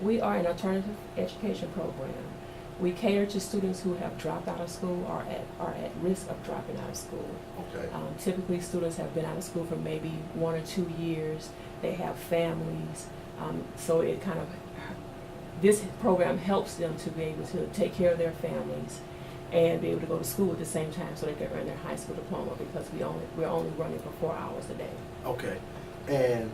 We are an alternative education program. We cater to students who have dropped out of school or are at risk of dropping out of school. Okay. Typically, students have been out of school for maybe 1 or 2 years. They have families, so it kind of this program helps them to be able to take care of their families and be able to go to school at the same time, so they can earn their high school diploma, because we're only running for 4 hours a day. Okay. And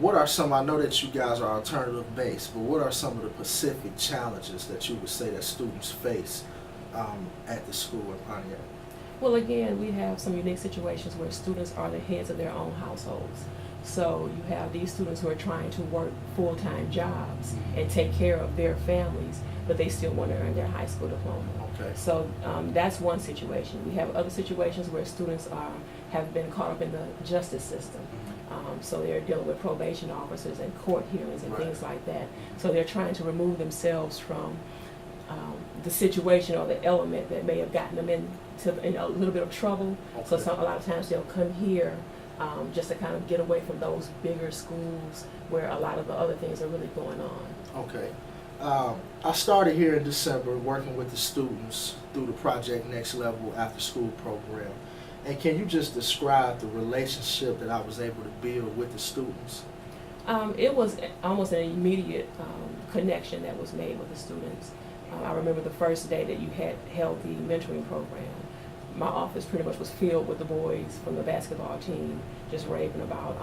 what are some, I know that you guys are alternative based, but what are some of the specific challenges that you would say that students face at the school in Pontiac? Well, again, we have some unique situations where students are the heads of their own households. So you have these students who are trying to work full-time jobs and take care of their families, but they still want to earn their high school diploma. Okay. So that's one situation. We have other situations where students have been caught up in the justice system. So they're dealing with probation officers and court hearings and Right. things like that. So they're trying to remove themselves from the situation or the element that may have gotten them in a little bit of trouble. Okay. So a lot of times they'll come here just to kind of get away from those bigger schools where a lot of the other things are really going on. Okay. I started here in December working with the students through the Project Next Level after school program. And can you just describe the relationship that I was able to build with the students? It was almost an immediate connection that was made with the students. I remember the first day that you had held the mentoring program. My office pretty much was filled with the boys from the basketball team, just raving about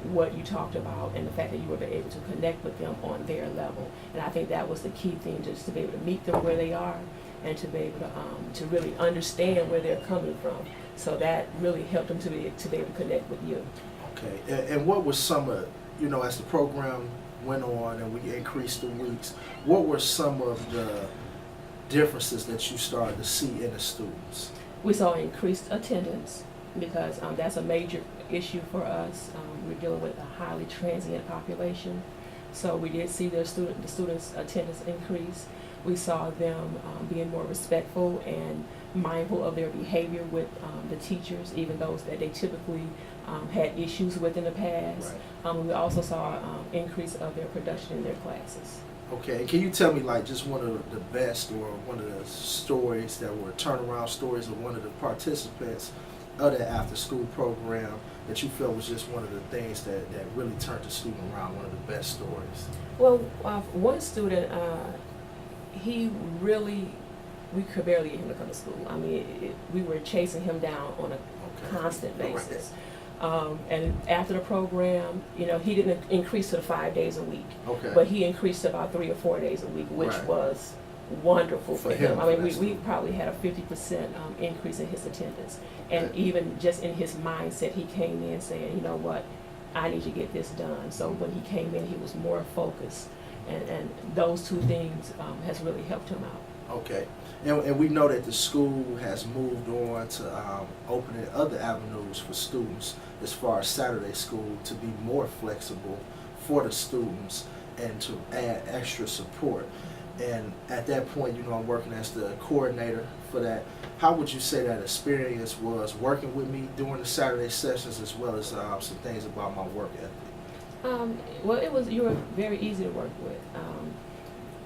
what you talked about and the fact that you were able to connect with them on their level. And I think that was the key thing, just to be able to meet them where they are and to be able to really understand where they're coming from. So that really helped them to be able to connect with you. Okay. And what were some of, as the program went on and we increased the weeks, what were some of the differences that you started to see in the students? We saw increased attendance because that's a major issue for us. We're dealing with a highly transient population. So we did see the students' attendance increase. We saw them being more respectful and mindful of their behavior with the teachers, even those that they typically had issues with in the past. Right. We also saw increase of their production in their classes. Okay, can you tell me like just one of the best or one of the stories that were turnaround stories of one of the participants of that after school program that you felt was just one of the things that really turned the student around, one of the best stories? Well, one student, we could barely get him to come to school. I mean, we were chasing him down on a constant basis. And after the program, he didn't increase to the 5 days a week, Okay. but he increased to about 3 or 4 days a week, which Right. was wonderful for him. I mean, we student. probably had a 50% increase in his attendance. And Okay. even just in his mindset, he came in saying, you know what, I need to get this done. So when he came in, he was more focused. And those two things has really helped him out. Okay. And we know that the school has moved on to opening other avenues for students as far as Saturday school to be more flexible for the students and to add extra support. And at that point, I'm working as the coordinator for that. How would you say that experience was working with me during the Saturday sessions, as well as some things about my work ethic? Well, you were very easy to work with.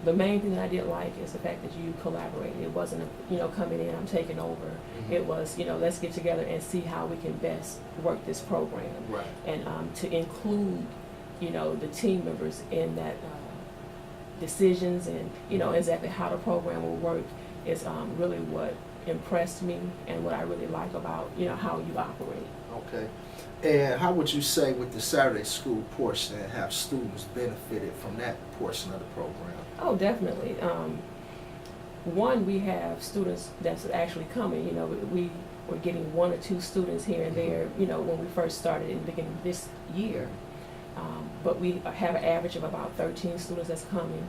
The main thing that I did like is the fact that you collaborated. It wasn't, coming in, I'm taking over. Mm-hmm. It was, let's get together and see how we can best work this program. Right. And to include, the team members in that decisions and, exactly how the program will work is really what impressed me and what I really like about, how you operate. Okay. And how would you say with the Saturday school portion, have students benefited from that portion of the program? Oh, definitely. One, we have students that's actually coming. We were getting 1 or 2 students here and there, when we first started in the beginning of this year. But we have an average of about 13 students that's coming.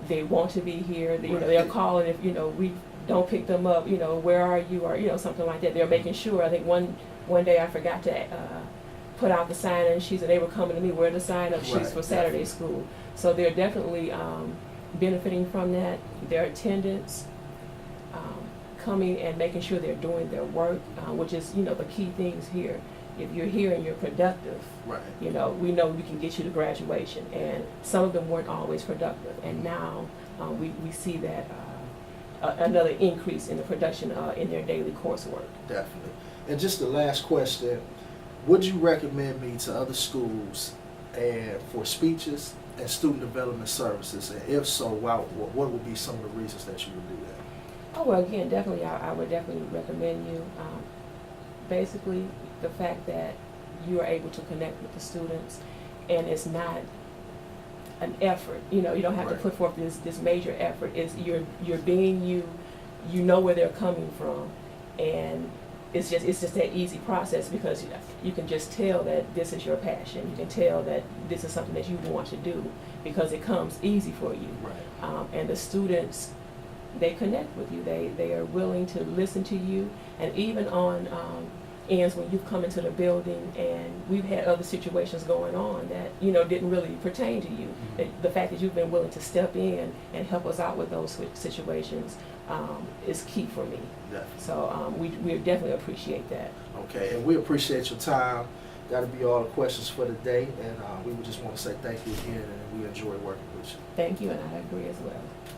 They want to be here. They're calling if, we don't pick them up, where are you, or, something like that. They're making sure. I think one day I forgot to put out the sign, and they were coming to me, where the sign up sheets for Saturday school. So they're definitely benefiting from that. Their attendance, coming and making sure they're doing their work, which is, the key things here. if you're here and you're productive, Right. you know we can get you to graduation. And some of them weren't always productive, and now we see that another increase in the production in their daily coursework. Definitely. And just the last question, would you recommend me to other schools and for speeches and student development services? And if so, what would be some of the reasons that you would do that? Oh, well, again, definitely, I would definitely recommend you. Basically, the fact that you are able to connect with the students, and it's not an effort. You know, you don't have to Right. put forth this major effort. It's you're being you. You know where they're coming from, and it's just that easy process because you can just tell that this is your passion. You can tell that this is something that you want to do because it comes easy for you. Right. And the students, they connect with you. They are willing to listen to you, and even on ends when you've come into the building and we've had other situations going on that didn't really pertain to you. Mm-hmm. The fact that you've been willing to step in and help us out with those situations is key for me. Definitely. So we definitely appreciate that. Okay, and we appreciate your time. That'll be all the questions for today, and we would just want to say thank you again, and we enjoy working with you. Thank you, and I agree as well.